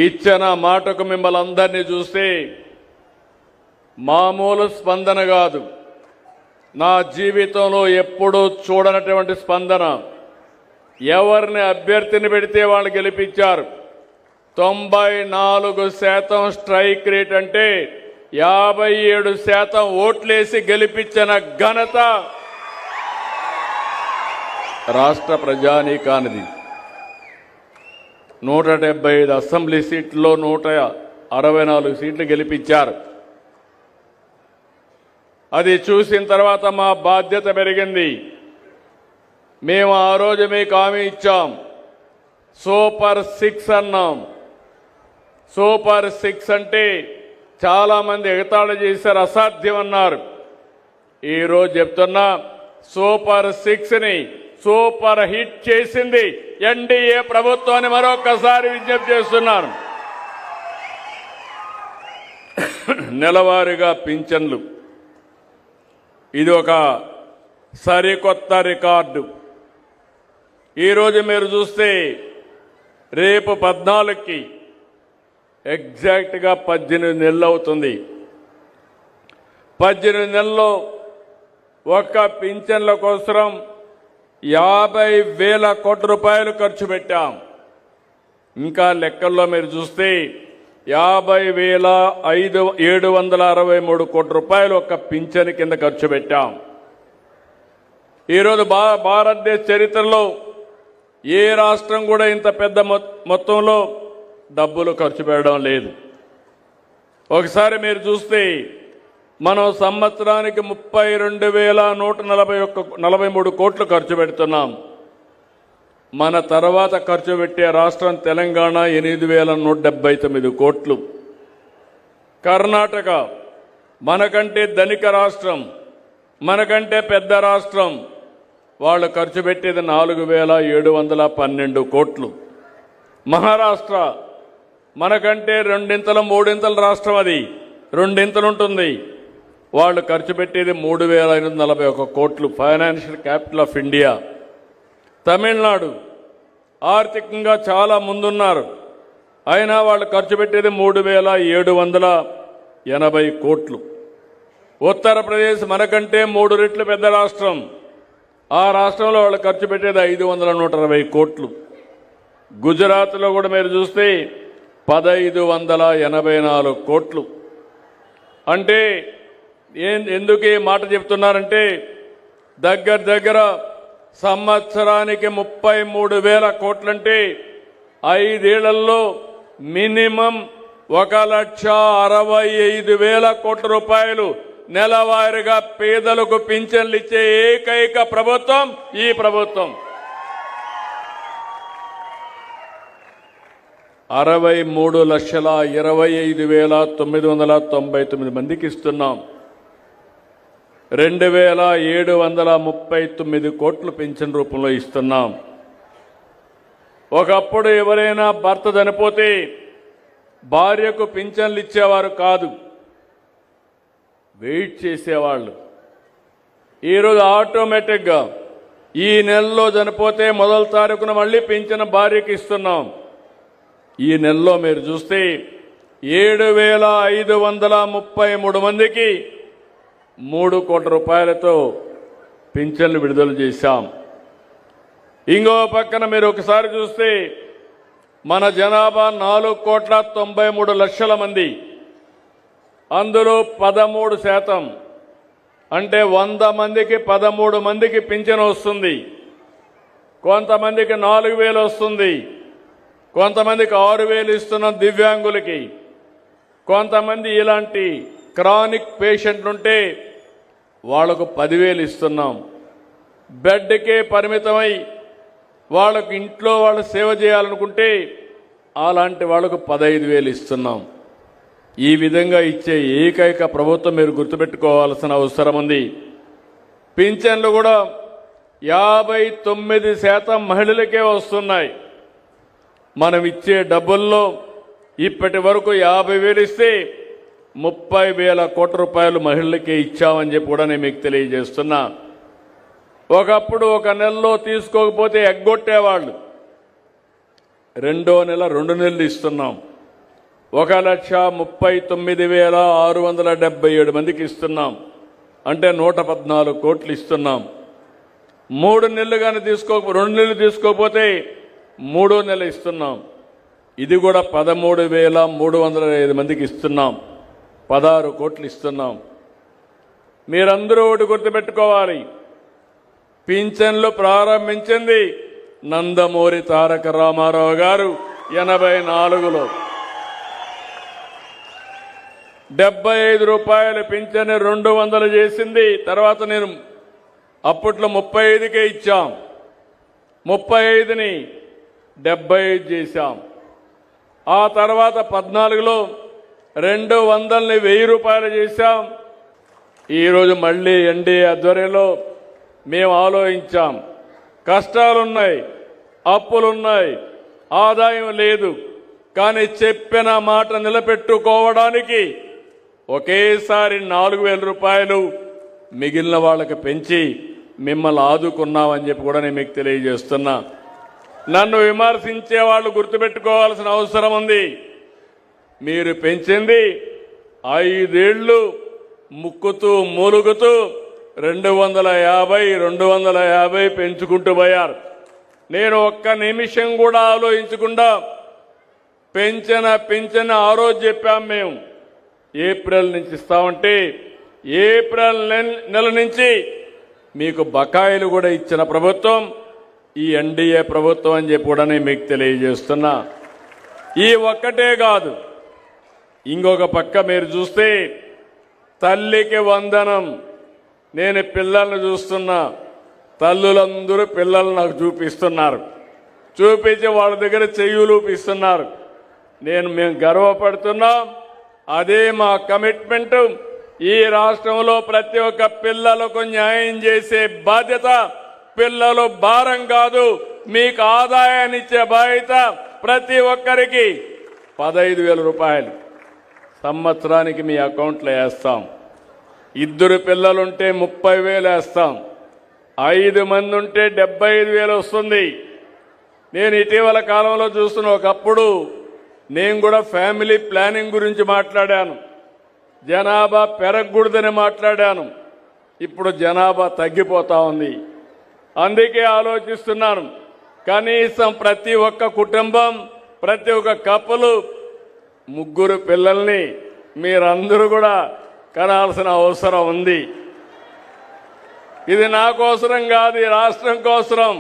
ఇచ్చిన మాటకు మిమ్మల్ని అందరినీ చూస్తే మామూలు స్పందన కాదు, నా జీవితంలో ఎప్పుడూ చూడనటువంటి స్పందన. ఎవరిని అభ్యర్థిని పెడితే వాళ్ళు గెలిపించారు. 94% స్ట్రైక్ రేట్ అంటే 57% ఓట్లేసి గెలిపించిన ఘనత రాష్ట్ర ప్రజానీకానిది. 175 అసెంబ్లీ సీట్లలో 164 సీట్లు గెలిపించారు. అది చూసిన తర్వాత మా బాధ్యత పెరిగింది. మేము ఆ రోజు మీకు హామీ ఇచ్చాం, సూపర్ 6 అన్నాం. సూపర్ 6 అంటే చాలా మంది ఎగతాళి చేశారు, అసాధ్యం అన్నారు. ఈరోజు చెప్తున్నా, సూపర్ 6ని సూపర్ హిట్ చేసింది ఎన్డీఏ ప్రభుత్వాన్ని మరొకసారి విజ్ఞప్తి చేస్తున్నాను. నెలవారీగా పింఛన్లు, ఇది ఒక సరికొత్త రికార్డు. ఈరోజు మీరు చూస్తే రేపు 14కి ఎగ్జాక్ట్గా 18 నెలలు అవుతుంది. 18 నెలల్లో ఒక్క పింఛన్ల కోసం 50,000 కోట్ల రూపాయలు ఖర్చు పెట్టాం. ఇంకా లెక్కల్లో మీరు చూస్తే 50,763 కోట్ల రూపాయలు ఒక్క పింఛన్ కింద ఖర్చు పెట్టాం. ఈరోజు భారతదేశ చరిత్రలో ఏ రాష్ట్రం కూడా ఇంత పెద్ద మొత్తంలో డబ్బులు ఖర్చు పెట్టడం లేదు. ఒకసారి మీరు చూస్తే మనం సంవత్సరానికి 32,143 కోట్లు ఖర్చు పెడుతున్నాం. మన తర్వాత ఖర్చు పెట్టే రాష్ట్రం తెలంగాణ 8,179 కోట్లు. కర్ణాటక మనకంటే ధనిక రాష్ట్రం, మనకంటే పెద్ద రాష్ట్రం, వాళ్ళు ఖర్చు పెట్టేది 4,712 కోట్లు. మహారాష్ట్ర మనకంటే 2 3 రాష్ట్రం, అది 2 ఉంటుంది, వాళ్ళు ఖర్చు పెట్టేది 3,541 కోట్లు. Financial capital of India. Tamil Nadu ఆర్థికంగా చాలా ముందున్నారు, అయినా వాళ్ళు ఖర్చు పెట్టేది 3,780 కోట్లు. ఉత్తరప్రదేశ్ మనకంటే 3 రెట్లు పెద్ద రాష్ట్రం, ఆ రాష్ట్రంలో వాళ్ళు ఖర్చు పెట్టేది 520 కోట్లు. గుజరాత్లో కూడా మీరు చూస్తే 1,584 కోట్లు. అంటే ఎందుకు ఈ మాట చెప్తున్నారంటే, దగ్గర సంవత్సరానికి 33,000 కోట్లంటే 5 ఏళ్లలో మినిమం 1,65,000 కోట్ల రూపాయలు నెలవారీగా పేదలకు పింఛన్లు ఇచ్చే ఏకైక ప్రభుత్వం ఈ ప్రభుత్వం. 63,25,999 మందికి ఇస్తున్నాం. 2,739 కోట్లు పింఛన్ రూపంలో ఇస్తున్నాం. ఒకప్పుడు ఎవరైనా భర్త చనిపోతే భార్యకు పింఛన్లు ఇచ్చేవారు కాదు, వెయిట్ చేసేవాళ్ళు. ఈరోజు ఆటోమేటిక్గా ఈ నెలలో చనిపోతే మొదటి తారీఖున మళ్ళీ పింఛన్ భార్యకి ఇస్తున్నాం. ఈ నెలలో మీరు చూస్తే 7,533 మందికి 3 కోట్ల రూపాయలతో పింఛన్లు విడుదల చేశాం. ఇంకో పక్కన మీరు ఒకసారి చూస్తే మన జనాభా 4,93,00,000 మంది, అందులో 13% అంటే 100 మందికి 13 మందికి పింఛన్ వస్తుంది. కొంతమందికి 4,000 వస్తుంది, కొంతమందికి 6,000 ఇస్తున్నాం దివ్యాంగులకి. కొంతమంది ఇలాంటి క్రానిక్ పేషెంట్లు ఉంటే వాళ్లకు 10,000 ఇస్తున్నాం. బెడ్కే పరిమితమై వాళ్ళకు ఇంట్లో వాళ్ళు సేవ చేయాలనుకుంటే అలాంటి వాళ్లకు 15,000 ఇస్తున్నాం. ఈ విధంగా ఇచ్చే ఏకైక ప్రభుత్వం మీరు గుర్తుపెట్టుకోవాల్సిన అవసరం ఉంది. పింఛన్లు కూడా 59% మహిళలకే వస్తున్నాయి. మనం ఇచ్చే డబ్బుల్లో ఇప్పటి వరకు 50,000 ఇస్తే 30,000 కోట్ల రూపాయలు మహిళలకే ఇచ్చామని చెప్పి కూడా నేను మీకు తెలియజేస్తున్నా. ఒకప్పుడు ఒక నెలలో తీసుకోకపోతే ఎగ్గొట్టేవాళ్ళు, 2వ నెల 2 నెలలు ఇస్తున్నాం. 1,39,677 మందికి ఇస్తున్నాం. అంటే 114 కోట్లు ఇస్తున్నాం. 3 నెలలు కానీ 2 నెలలు తీసుకోకపోతే 3వ నెల ఇస్తున్నాం. ఇది కూడా 13,305 మందికి ఇస్తున్నాం. 16 కోట్లు ఇస్తున్నాం. మీరందరూ ఒకటి గుర్తుపెట్టుకోవాలి, పింఛన్లు ప్రారంభించింది నందమూరి తారక రామారావు గారు 84లో. 75 రూపాయలు పింఛన్ 200 చేసింది. తర్వాత నేను అప్పట్లో 35కే ఇచ్చాం, 35ని 75 చేశాం. ఆ తర్వాత 14లో 200ని 1000 రూపాయలు చేశాం. ఈరోజు మళ్ళీ ఎన్డీఏ ఆధ్వర్యంలో మేము ఆలోచించాం. కష్టాలున్నాయి, అప్పులున్నాయి, ఆదాయం లేదు. కానీ చెప్పిన మాట నిలబెట్టుకోవడానికి ఒకేసారి 4,000 రూపాయలు మిగిలిన వాళ్ళకి పెంచి మిమ్మల్ని ఆదుకున్నామని చెప్పి కూడా నేను మీకు తెలియజేస్తున్నా. నన్ను విమర్శించే వాళ్ళు గుర్తుపెట్టుకోవాల్సిన అవసరం ఉంది. మీరు పెంచింది 5 ఏళ్లు ముక్కుతూ మూలుగుతూ 250 పెంచుకుంటూ పోయారు. నేను ఒక్క నిమిషం కూడా ఆలోచించకుండా పెంచిన ఆ రోజు చెప్పాం. మేము ఏప్రిల్ నుంచి ఇస్తామంటే ఏప్రిల్ నెల నుంచి మీకు బకాయిలు కూడా ఇచ్చిన ప్రభుత్వం ఈ ఎన్డీఏ ప్రభుత్వం అని చెప్పి కూడా నేను మీకు తెలియజేస్తున్నా. ఈ ఒక్కటే కాదు, ఇంకొక పక్క మీరు చూస్తే తల్లికి వందనం. నేను పిల్లల్ని చూస్తున్నా, తల్లులందరూ పిల్లలు నాకు చూపిస్తున్నారు, చూపించి వాళ్ళ దగ్గర చెయ్యులూపిస్తున్నారు. మేము గర్వపడుతున్నాం. అదే మా కమిట్మెంట్. ఈ రాష్ట్రంలో ప్రతి ఒక్క పిల్లలకు న్యాయం చేసే బాధ్యత, పిల్లలు భారం కాదు, మీకు ఆదాయాన్ని ఇచ్చే బాధ్యత. ప్రతి ఒక్కరికి 15,000 రూపాయలు సంవత్సరానికి మీ అకౌంట్లో వేస్తాం. 2 పిల్లలుంటే 30,000 వేస్తాం. 5 మంది ఉంటే 75,000 వస్తుంది. నేను ఇటీవల కాలంలో చూస్తున్న ఒకప్పుడు నేను కూడా ఫ్యామిలీ ప్లానింగ్ గురించి మాట్లాడాను, జనాభా పెరగకూడదని మాట్లాడాను. ఇప్పుడు జనాభా తగ్గిపోతా ఉంది. అందుకే ఆలోచిస్తున్నాను, కనీసం ప్రతి ఒక్క కుటుంబం, ప్రతి ఒక్క కప్పులు 3 పిల్లల్ని మీరందరూ కూడా కనాల్సిన అవసరం ఉంది. ఇది నా కోసరం కాదు, ఈ రాష్ట్రం కోసరం.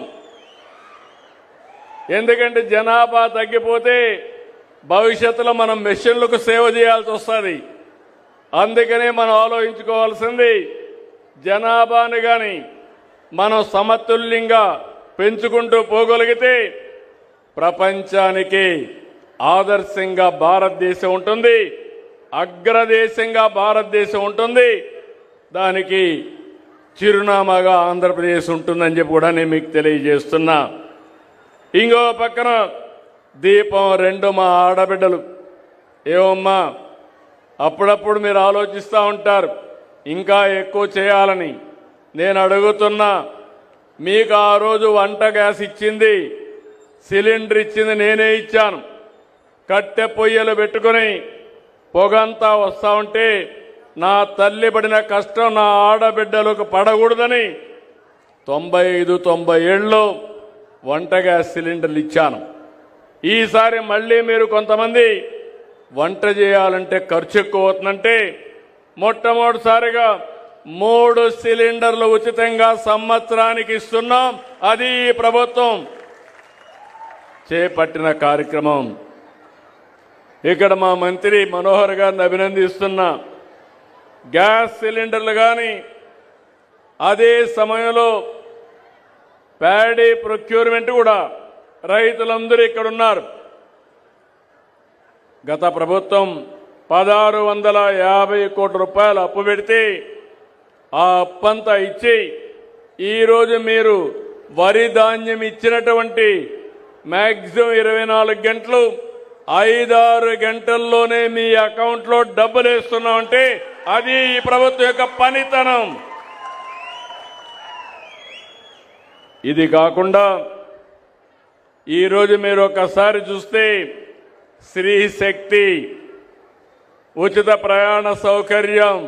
ఎందుకంటే జనాభా తగ్గిపోతే భవిష్యత్తులో మనం మెషిన్లకు సేవ చేయాల్సి వస్తుంది. అందుకనే మనం ఆలోచించుకోవాల్సింది, జనాభాని కానీ మనం సమతుల్యంగా పెంచుకుంటూ పోగలిగితే ప్రపంచానికి ఆదర్శంగా భారతదేశం ఉంటుంది, అగ్రదేశంగా భారతదేశం ఉంటుంది. దానికి చిరునామాగా ఆంధ్రప్రదేశ్ ఉంటుందని చెప్పి కూడా నేను మీకు తెలియజేస్తున్నా. ఇంకో పక్కన దీపం 2 మా ఆడబిడ్డలు. ఏమమ్మా, అప్పుడప్పుడు మీరు ఆలోచిస్తూ ఉంటారు ఇంకా ఎక్కువ చేయాలని. నేను అడుగుతున్నా, మీకు ఆ రోజు వంట గ్యాస్ ఇచ్చింది, సిలిండర్ ఇచ్చింది నేనే ఇచ్చాను. కట్టె పొయ్యలు పెట్టుకుని పొగంతా వస్తా ఉంటే నా తల్లి పడిన కష్టం నా ఆడబిడ్డలకు పడకూడదని 95-90 వంట గ్యాస్ సిలిండర్లు ఇచ్చాను. ఈసారి మళ్ళీ మీరు కొంతమంది వంట చేయాలంటే ఖర్చు ఎక్కువ అవుతుందంటే మొట్టమొదటిసారిగా 3 సిలిండర్లు ఉచితంగా సంవత్సరానికి ఇస్తున్నాం. అది ఈ ప్రభుత్వం చేపట్టిన కార్యక్రమం. ఇక్కడ మా మంత్రి మనోహర్ గారిని అభినందిస్తున్నా. గ్యాస్ సిలిండర్లు కానీ, అదే సమయంలో ప్యాడీ ప్రొక్యూర్మెంట్ కూడా రైతులందరూ ఇక్కడ ఉన్నారు. గత ప్రభుత్వం 1,650 కోట్ల రూపాయలు అప్పు పెడితే ఆ అప్పంతా ఇచ్చి ఈరోజు మీరు వరి ధాన్యం ఇచ్చినటువంటి మ్యాక్సిమం 24 గంటలు 5-6 గంటల్లోనే మీ అకౌంట్లో డబ్బులు వేస్తున్నామంటే అది ఈ ప్రభుత్వం యొక్క పనితనం. ఇది కాకుండా ఈరోజు మీరు ఒకసారి చూస్తే స్త్రీ శక్తి ఉచిత ప్రయాణ సౌకర్యం,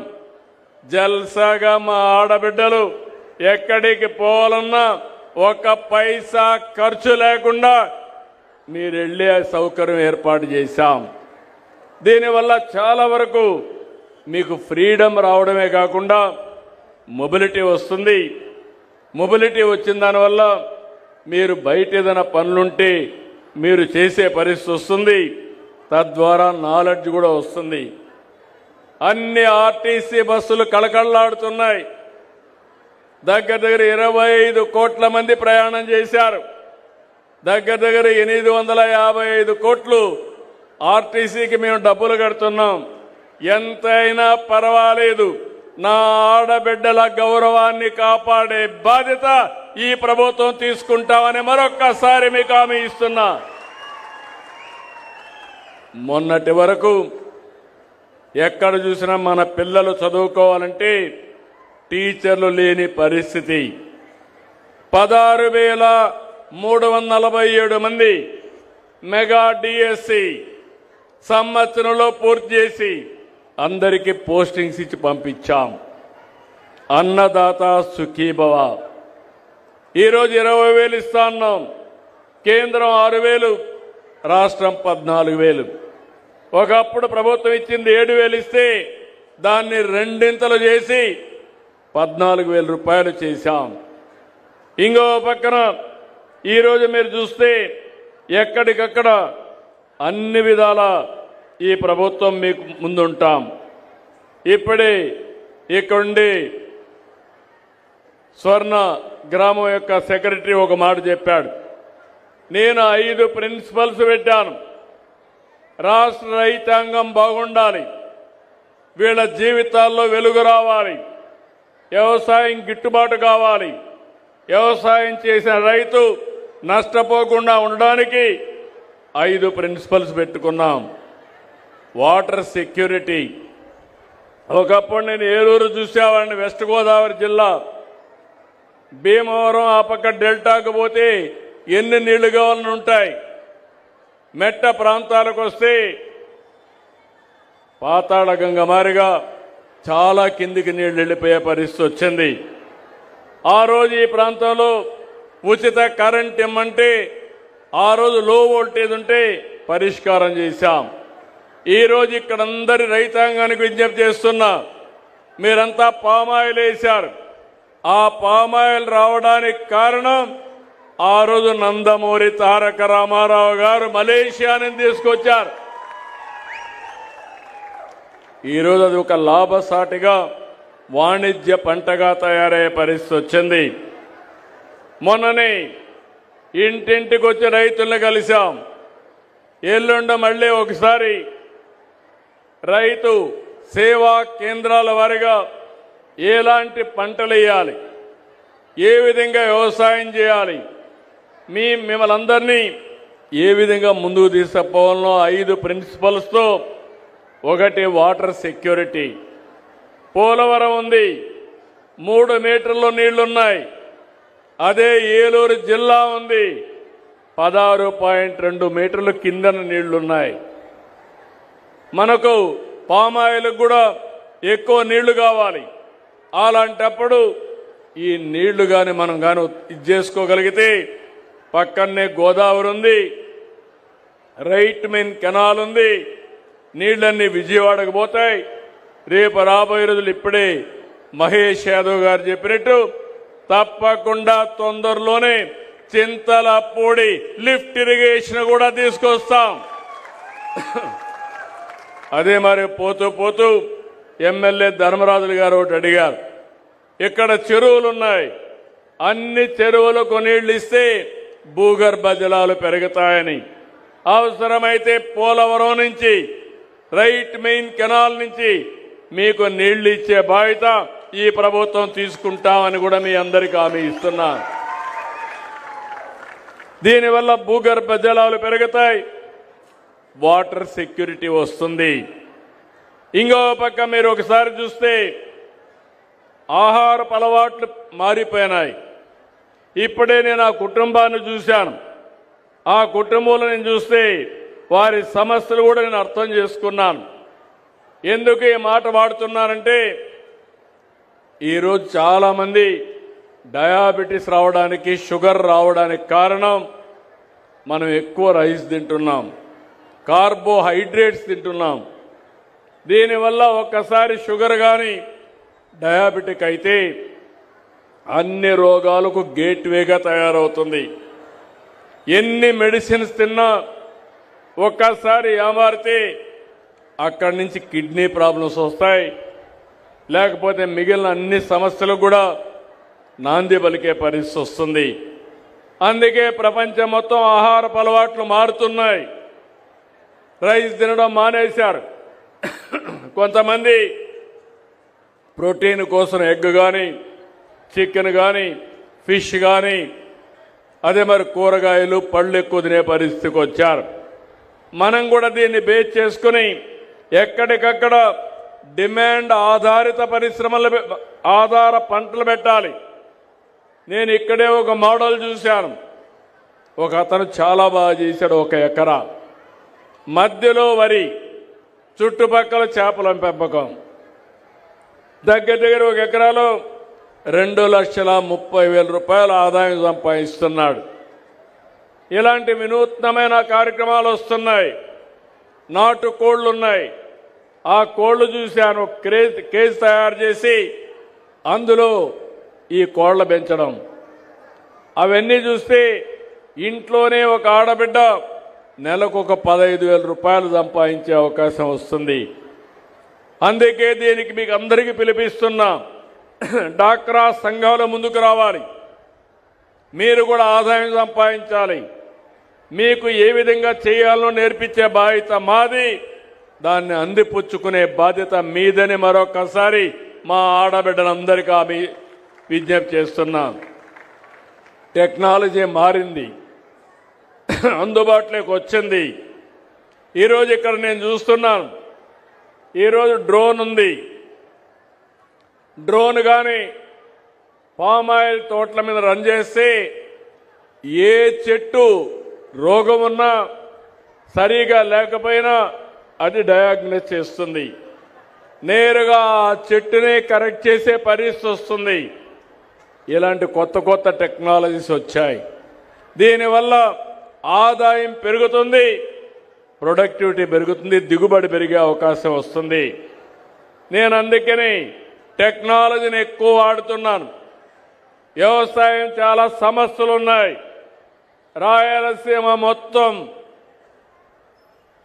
జల్సాగా మా ఆడబిడ్డలు ఎక్కడికి పోవాలన్నా ఒక్క పైసా ఖర్చు లేకుండా మీరు వెళ్ళే సౌకర్యం ఏర్పాటు చేశాం. దీనివల్ల చాలా వరకు మీకు ఫ్రీడమ్ రావడమే కాకుండా మొబిలిటీ వస్తుంది. మొబిలిటీ వచ్చిన దానివల్ల మీరు బయట ఏదైనా పనులుంటే మీరు చేసే పరిస్థితి వస్తుంది. తద్వారా నాలెడ్జ్ కూడా వస్తుంది. అన్ని ఆర్టీసీ బస్సులు కళకళలాడుతున్నాయి. దగ్గర 25 కోట్ల మంది ప్రయాణం చేశారు. దగ్గర 855 కోట్లు ఆర్టీసీకి మేము డబ్బులు కడుతున్నాం. ఎంతైనా పర్వాలేదు, నా ఆడబిడ్డల గౌరవాన్ని కాపాడే బాధ్యత ఈ ప్రభుత్వం తీసుకుంటామని మరొక్కసారి మీకు హామీ ఇస్తున్నా. మొన్నటి వరకు ఎక్కడ చూసినా మన పిల్లలు చదువుకోవాలంటే టీచర్లు లేని పరిస్థితి. 16,347 మంది మెగా డిఎస్సి సంవత్సరంలో పూర్తి చేసి అందరికీ పోస్టింగ్స్ ఇచ్చి పంపించాం. అన్నదాత సుఖీభవ. ఈరోజు 20,000 ఇస్తా ఉన్నాం. కేంద్రం 6,000, రాష్ట్రం 14,000. ఒకప్పుడు ప్రభుత్వం ఇచ్చింది 7,000 ఇస్తే దాన్ని రెండింతలు చేసి 14,000 రూపాయలు చేశాం. ఇంకో పక్కన ఈరోజు మీరు చూస్తే ఎక్కడికక్కడ అన్ని విధాల ఈ ప్రభుత్వం మీకు ముందుంటాం. ఇప్పుడే ఇక్కడుండి స్వర్ణ గ్రామం యొక్క సెక్రటరీ ఒక మాట చెప్పాడు. నేను 5 ప్రిన్సిపల్స్ పెట్టాను. రాష్ట్ర రైతాంగం బాగుండాలి, వీళ్ళ జీవితాల్లో వెలుగు రావాలి, వ్యవసాయం గిట్టుబాటు కావాలి, వ్యవసాయం చేసిన రైతు నష్టపోకుండా ఉండడానికి 5 ప్రిన్సిపల్స్ పెట్టుకున్నాం. Water security. ఒకప్పుడు నేను ఏలూరు చూసేవాడిని, వెస్ట్ గోదావరి జిల్లా. భీమవరం ఆ పక్క డెల్టాకు పోతే ఎన్ని నీళ్లు కావాలని ఉంటాయి. మెట్ట ప్రాంతాలకు వస్తే పాతాళ గంగ మారిగా చాలా కిందికి నీళ్లు వెళ్ళిపోయే పరిస్థితి వచ్చింది. ఆ రోజు ఈ ప్రాంతంలో ఉచిత కరెంట్ ఇమ్మంటే ఆ రోజు లో వోల్టేజ్ ఉంటే పరిష్కారం చేశాం. ఈరోజు ఇక్కడ అందరి రైతాంగానికి విజ్ఞప్తి చేస్తున్నా, మీరంతా పామాయిల్ వేశారు. ఆ పామాయిల్ రావడానికి కారణం ఆ రోజు నందమూరి తారక రామారావు గారు మలేషియా నుంచి తీసుకొచ్చారు. ఈరోజు అది ఒక లాభసాటిగా వాణిజ్య పంటగా తయారయ్యే పరిస్థితి వచ్చింది. మొన్ననే ఇంటింటికి వచ్చి రైతులను కలిశాం. ఎల్లుండ మళ్ళీ ఒకసారి రైతు సేవా కేంద్రాల వారిగా ఎలాంటి పంటలు వేయాలి, ఏ విధంగా వ్యవసాయం చేయాలి, మిమ్మల్ని అందరినీ ఏ విధంగా ముందుకు తీసుకుపోవాలో 5 ప్రిన్సిపల్స్తో. ఒకటి వాటర్ సెక్యూరిటీ. పోలవరం ఉంది, 3 మీటర్ల నీళ్లున్నాయి. అదే ఏలూరు జిల్లా ఉంది, 16.2 మీటర్లు కిందన నీళ్లున్నాయి. మనకు పామాయిల్కి కూడా ఎక్కువ నీళ్లు కావాలి. అలాంటప్పుడు ఈ నీళ్లు కానీ మనం కానీ ఇది చేసుకోగలిగితే పక్కనే గోదావరి ఉంది, రైట్ మెయిన్ కెనాల్ ఉంది, నీళ్లన్నీ విజయవాడకు పోతాయి. రేపు రాబోయే రోజులు ఇప్పుడే మహేష్ యాదవ్ గారు చెప్పినట్టు తప్పకుండా తొందరలోనే చింతలపూడి లిఫ్ట్ ఇరిగేషన్ కూడా తీసుకొస్తాం. అదే మరి పోతూ పోతూ ఎమ్మెల్యే ధర్మరాజులు గారు ఒకటి అడిగారు, ఇక్కడ చెరువులున్నాయి, అన్ని చెరువులకు నీళ్లు ఇస్తే భూగర్భ జలాలు పెరుగుతాయని. అవసరమైతే పోలవరం నుంచి రైట్ మెయిన్ కెనాల్ నుంచి మీకు నీళ్లు ఇచ్చే బాధ్యత ఈ ప్రభుత్వం తీసుకుంటామని కూడా మీ అందరికీ హామీ ఇస్తున్నా. దీనివల్ల భూగర్భ జలాలు పెరుగుతాయి, వాటర్ సెక్యూరిటీ వస్తుంది. ఇంకో పక్క మీరు ఒకసారి చూస్తే ఆహారపు అలవాట్లు మారిపోయినాయి. ఇప్పుడే నేను ఆ కుటుంబాన్ని చూశాను. ఆ కుటుంబంలో నేను చూస్తే వారి సమస్యలు కూడా నేను అర్థం చేసుకున్నాను. ఎందుకు ఈ మాట వాడుతున్నానంటే ఈరోజు చాలామంది డయాబెటీస్ రావడానికి, షుగర్ రావడానికి కారణం మనం ఎక్కువ రైస్ తింటున్నాం, కార్బోహైడ్రేట్స్ తింటున్నాం. దీనివల్ల ఒక్కసారి షుగర్ కానీ డయాబెటిక్ అయితే అన్ని రోగాలకు గేట్వేగా తయారవుతుంది. ఎన్ని మెడిసిన్స్ తిన్నా ఒక్కసారి ఏమారితే అక్కడి నుంచి కిడ్నీ ప్రాబ్లమ్స్ వస్తాయి, లేకపోతే మిగిలిన అన్ని సమస్యలు కూడా నాంది పలికే పరిస్థితి వస్తుంది. అందుకే ప్రపంచం మొత్తం ఆహారపు అలవాట్లు మారుతున్నాయి. రైస్ తినడం మానేశారు. కొంతమంది ప్రోటీన్ కోసం ఎగ్ కానీ, చికెన్ కానీ, ఫిష్ కానీ, అదే మరి కూరగాయలు, పళ్ళు ఎక్కువ తినే పరిస్థితికి వచ్చారు. మనం కూడా దీన్ని బేస్ చేసుకుని ఎక్కడికక్కడ డిమాండ్ ఆధారిత పరిశ్రమలు, ఆధార పంటలు పెట్టాలి. నేను ఇక్కడే ఒక మోడల్ చూశాను. ఒక అతను చాలా బాగా చేశాడు. 1 ఎకరా మధ్యలో వరి, చుట్టుపక్కల చేపల పెంపకం. దగ్గర 1 ఎకరాలో 2,30,000 రూపాయల ఆదాయం సంపాదిస్తున్నాడు. ఇలాంటి వినూత్నమైన కార్యక్రమాలు వస్తున్నాయి. నాటు కోళ్లు ఉన్నాయి. ఆ కోళ్లు చూశాను. కేజ్ తయారు చేసి అందులో ఈ కోళ్ల పెంచడం, అవన్నీ చూస్తే ఇంట్లోనే ఒక ఆడబిడ్డ నెలకు ఒక 15,000 రూపాయలు సంపాదించే అవకాశం వస్తుంది. అందుకే దీనికి మీకు అందరికీ పిలిపిస్తున్నా, డాక్రా సంఘాలు ముందుకు రావాలి. మీరు కూడా ఆదాయం సంపాదించాలి. మీకు ఏ విధంగా చేయాలో నేర్పించే బాధ్యత మాది, దాన్ని అందిపుచ్చుకునే బాధ్యత మీదని మరొకసారి మా ఆడబిడ్డలందరికీ ఆమె విజ్ఞప్తి చేస్తున్నాం. టెక్నాలజీ మారింది, అందుబాటులోకి వచ్చింది. ఈరోజు ఇక్కడ నేను చూస్తున్నాను, ఈరోజు డ్రోన్ ఉంది. డ్రోన్ కానీ పామాయిల్ తోటల మీద రన్ చేస్తే ఏ చెట్టు రోగం ఉన్నా, సరిగా లేకపోయినా అది డయాగ్నోస్ చేస్తుంది. నేరుగా ఆ చెట్టునే కరెక్ట్ చేసే పరిస్థితి వస్తుంది. ఇలాంటి కొత్త కొత్త టెక్నాలజీస్ వచ్చాయి. దీనివల్ల ఆదాయం పెరుగుతుంది, ప్రొడక్టివిటీ పెరుగుతుంది, దిగుబడి పెరిగే అవకాశం వస్తుంది. నేను అందుకని టెక్నాలజీని ఎక్కువ వాడుతున్నాను. వ్యవసాయం చాలా సమస్యలు ఉన్నాయి. రాయలసీమ మొత్తం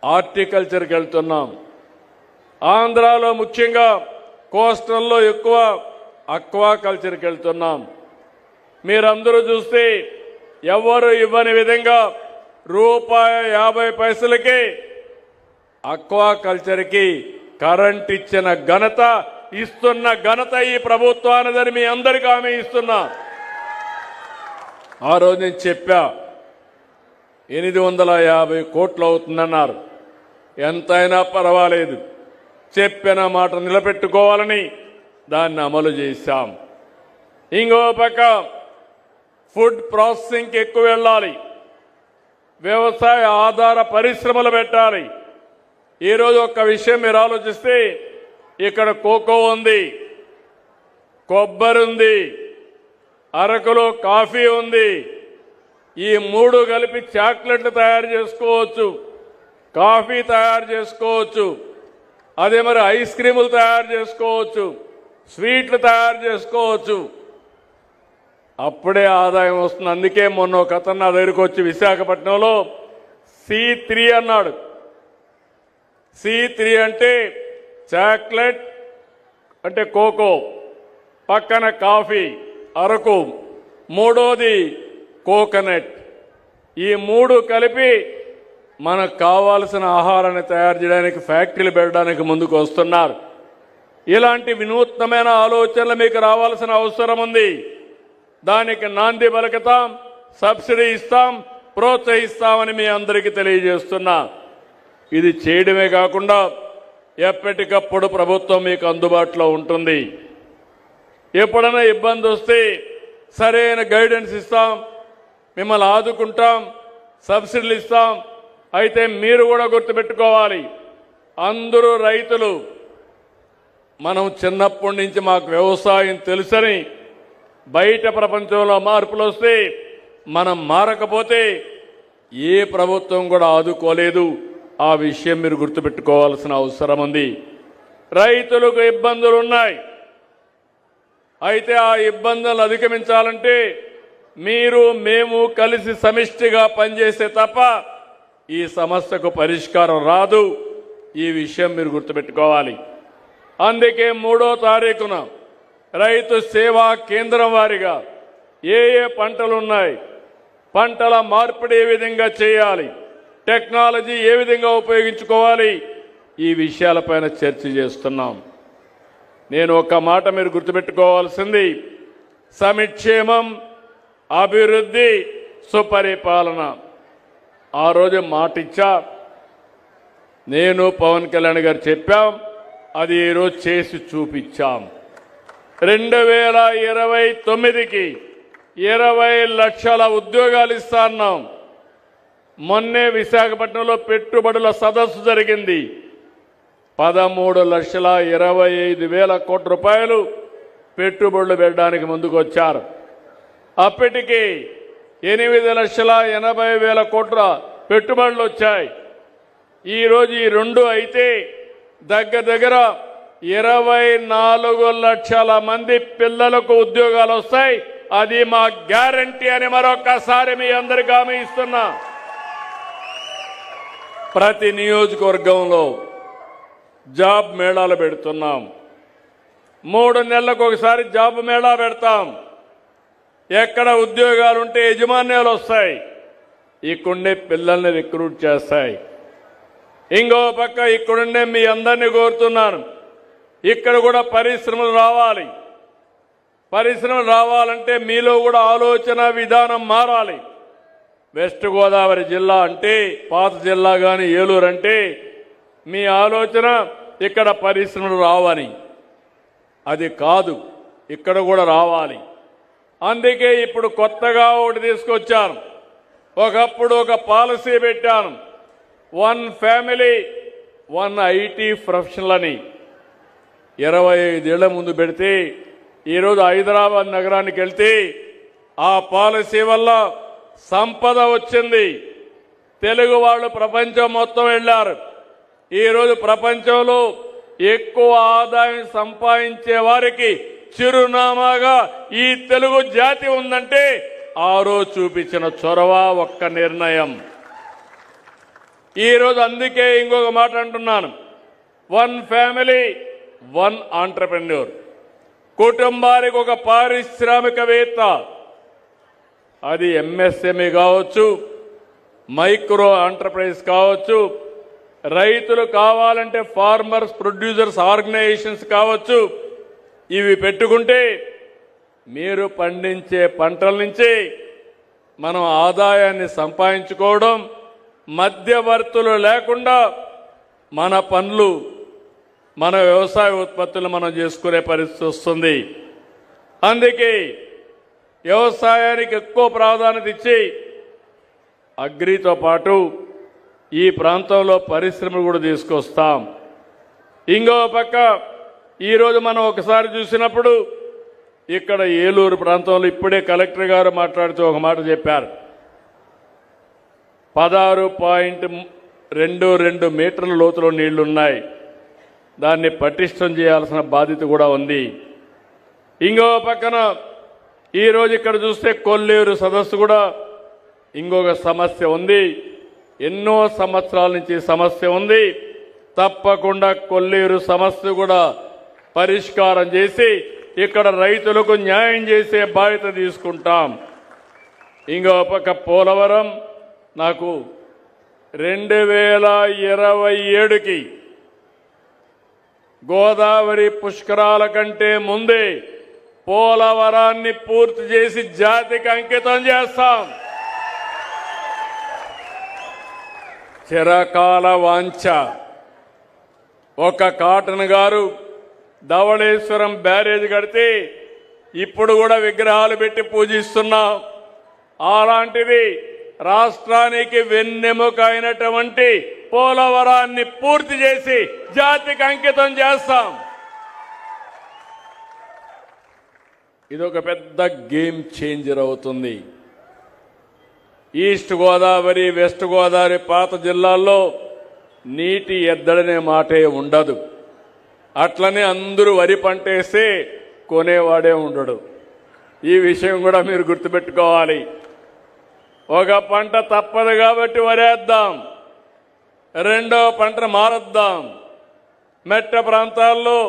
హార్టికల్చర్కి వెళ్తున్నాం. ఆంధ్రాలో ముఖ్యంగా కోస్టల్లో ఎక్కువ అక్వాకల్చర్కి వెళ్తున్నాం. మీరందరూ చూస్తే ఎవరు ఇవ్వని విధంగా ₹50 అక్వాకల్చర్కి కరెంట్ ఇచ్చిన ఘనత, ఇస్తున్న ఘనత ఈ ప్రభుత్వానిదని మీ అందరికీ హామీ ఇస్తున్నా. ఆ రోజు నేను చెప్పా 850 కోట్లు అవుతుందన్నారు. ఎంతైనా పర్వాలేదు, చెప్పిన మాట నిలబెట్టుకోవాలని దాన్ని అమలు చేశాం. ఇంకో పక్క ఫుడ్ ప్రాసెసింగ్కి ఎక్కువ వెళ్ళాలి, వ్యవసాయ ఆధార పరిశ్రమలు పెట్టాలి. ఈరోజు ఒక్క విషయం మీరు ఆలోచిస్తే, ఇక్కడ కోకో ఉంది, కొబ్బరి ఉంది, అరకులో కాఫీ ఉంది. ఈ 3 కలిపి చాక్లెట్లు తయారు చేసుకోవచ్చు, కాఫీ తయారు చేసుకోవచ్చు, అదే మరి ఐస్ క్రీములు తయారు చేసుకోవచ్చు, స్వీట్లు తయారు చేసుకోవచ్చు. అప్పుడే ఆదాయం వస్తుంది. అందుకే మొన్న ఒక అతను నా దగ్గరికి వచ్చి విశాఖపట్నంలో C3 అన్నాడు. C3 అంటే చాక్లెట్, అంటే కోకో, పక్కన కాఫీ, అరకు, మూడోది కోకోనట్. ఈ 3 కలిపి మనకు కావాల్సిన ఆహారాన్ని తయారు చేయడానికి ఫ్యాక్టరీలు పెట్టడానికి ముందుకు వస్తున్నారు. ఇలాంటి వినూత్నమైన ఆలోచనలు మీకు రావాల్సిన అవసరం ఉంది. దానికి నాంది పలుకుతాం, సబ్సిడీ ఇస్తాం, ప్రోత్సహిస్తామని మీ అందరికీ తెలియజేస్తున్నా. ఇది చేయడమే కాకుండా ఎప్పటికప్పుడు ప్రభుత్వం మీకు అందుబాటులో ఉంటుంది. ఎప్పుడైనా ఇబ్బంది వస్తే సరైన గైడెన్స్ ఇస్తాం, మిమ్మల్ని ఆదుకుంటాం, సబ్సిడీలు ఇస్తాం. అయితే మీరు కూడా గుర్తుపెట్టుకోవాలి, అందరూ రైతులు మనం చిన్నప్పటి నుంచి మాకు వ్యవసాయం తెలుసని బయట ప్రపంచంలో మార్పులు వస్తే మనం మారకపోతే ఏ ప్రభుత్వం కూడా ఆదుకోలేదు. ఆ విషయం మీరు గుర్తుపెట్టుకోవాల్సిన అవసరం ఉంది. రైతులకు ఇబ్బందులు ఉన్నాయి. అయితే ఆ ఇబ్బందులు అధిగమించాలంటే మీరు మేము కలిసి సమిష్టిగా పనిచేస్తే తప్ప ఈ సమస్యకు పరిష్కారం రాదు. ఈ విషయం మీరు గుర్తుపెట్టుకోవాలి. అందుకే 3వ తారీఖున రైతు సేవా కేంద్రం వారిగా ఏ పంటలు ఉన్నాయి, పంటల మార్పిడి ఏ విధంగా చేయాలి, టెక్నాలజీ ఏ విధంగా ఉపయోగించుకోవాలి, ఈ విషయాలపైన చర్చ చేస్తున్నాం. నేను ఒక మాట మీరు గుర్తుపెట్టుకోవాల్సింది, సంక్షేమం, అభివృద్ధి, సుపరిపాలన. ఆ రోజు మాటిచ్చా, నేను పవన్ కళ్యాణ్ గారు చెప్పాం, అది ఈరోజు చేసి చూపించాం. 2029కి 20 లక్షల ఉద్యోగాలు ఇస్తాన్నాం. మొన్నే విశాఖపట్నంలో పెట్టుబడుల సదస్సు జరిగింది. 13,25,000 కోట్ల రూపాయలు పెట్టుబడులు పెట్టడానికి ముందుకు వచ్చారు. అప్పటికి 8,80,000 కోట్ల పెట్టుబడులు వచ్చాయి. ఈరోజు ఈ రెండు అయితే దగ్గర 24 లక్షల మంది పిల్లలకు ఉద్యోగాలు వస్తాయి. అది మా గ్యారంటీ అని మరొకసారి మీ అందరికీ హామీ ఇస్తున్నా. ప్రతి నియోజకవర్గంలో జాబ్ మేళాలు పెడుతున్నాం. 3 నెలలకు ఒకసారి జాబ్ మేళా పెడతాం. ఎక్కడ ఉద్యోగాలు ఉంటే యజమాన్యాలు వస్తాయి, ఇక్కడుండే పిల్లల్ని రిక్రూట్ చేస్తాయి. ఇంకో పక్క ఇక్కడుండే మీ అందరినీ కోరుతున్నాను, ఇక్కడ కూడా పరిశ్రమలు రావాలి. పరిశ్రమలు రావాలంటే మీలో కూడా ఆలోచన విధానం మారాలి. వెస్ట్ గోదావరి జిల్లా అంటే, పాత జిల్లా కానీ ఏలూరు అంటే మీ ఆలోచన ఇక్కడ పరిశ్రమలు రావని. అది కాదు, ఇక్కడ కూడా రావాలి. అందుకే ఇప్పుడు కొత్తగా ఒకటి తీసుకొచ్చాను. ఒకప్పుడు ఒక పాలసీ పెట్టాను, 1 ఫ్యామిలీ 1 ఐటీ ప్రొఫెషనల్ అని. 25 ఏళ్ల ముందు పెడితే ఈరోజు హైదరాబాద్ నగరానికి వెళ్తే ఆ పాలసీ వల్ల సంపద వచ్చింది. తెలుగు వాళ్ళు ప్రపంచం మొత్తం వెళ్ళారు. ఈరోజు ప్రపంచంలో ఎక్కువ ఆదాయం సంపాదించే వారికి చిరునామాగా ఈ తెలుగు జాతి ఉందంటే ఆ రోజు చూపించిన చొరవ, ఒక్క నిర్ణయం. ఈరోజు అందుకే ఇంకొక మాట అంటున్నాను, 1 ఫ్యామిలీ 1 ఆంటర్‌ప్రెన్యూర్. కుటుంబానికి ఒక పారిశ్రామికవేత్త. అది ఎంఎస్ఎంఈ కావచ్చు, మైక్రో ఎంటర్ప్రైజ్ కావచ్చు, రైతులు కావాలంటే ఫార్మర్స్ ప్రొడ్యూసర్స్ ఆర్గనైజేషన్స్ కావచ్చు. ఇవి పెట్టుకుంటే మీరు పండించే పంటల నుంచి మనం ఆదాయాన్ని సంపాదించుకోవడం, మధ్యవర్తులు లేకుండా మన పనులు, మన వ్యవసాయ ఉత్పత్తులు మనం చేసుకునే పరిస్థితి వస్తుంది. అందుకే వ్యవసాయానికి ఎక్కువ ప్రాధాన్యత ఇచ్చి అగ్రితో పాటు ఈ ప్రాంతంలో పరిశ్రమలు కూడా తీసుకొస్తాం. ఇంకో పక్క ఈరోజు మనం ఒకసారి చూసినప్పుడు ఇక్కడ ఏలూరు ప్రాంతంలో ఇప్పుడే కలెక్టర్ గారు మాట్లాడుతూ ఒక మాట చెప్పారు, 16.22 మీటర్ల లోతులో నీళ్లున్నాయి. దాన్ని పటిష్టం చేయాల్సిన బాధ్యత కూడా ఉంది. ఇంకో పక్కన ఈరోజు ఇక్కడ చూస్తే కొల్లేరు సదస్సు కూడా ఇంకొక సమస్య ఉంది. ఎన్నో సంవత్సరాల నుంచి సమస్య ఉంది. తప్పకుండా కొల్లేరు సమస్య కూడా పరిష్కారం చేసి ఇక్కడ రైతులకు న్యాయం చేసే బాధ్యత తీసుకుంటాం. ఇంకో పక్క పోలవరం నాకు 2027కి గోదావరి పుష్కరాల కంటే ముందే పోలవరాన్ని పూర్తి చేసి జాతికి అంకితం చేస్తాం. చిరకాల వాంఛ. ఒక కాటన్ గారు ధవళేశ్వరం బ్యారేజ్ కడితే ఇప్పుడు కూడా విగ్రహాలు పెట్టి పూజిస్తున్నాం. అలాంటిది రాష్ట్రానికి వెన్నెముక అయినటువంటి పోలవరాన్ని పూర్తి చేసి జాతికి అంకితం చేస్తాం. ఇది ఒక పెద్ద గేమ్ చేంజర్ అవుతుంది. ఈస్ట్ గోదావరి, వెస్ట్ గోదావరి పాత జిల్లాల్లో నీటి ఎద్దడనే మాటే ఉండదు. అట్లనే అందరూ వరి పంటేస్తే కొనేవాడే ఉండడు. ఈ విషయం కూడా మీరు గుర్తుపెట్టుకోవాలి. ఒక పంట తప్పదు కాబట్టి వరేద్దాం, రెండో పంట మారద్దాం. మెట్ట ప్రాంతాల్లో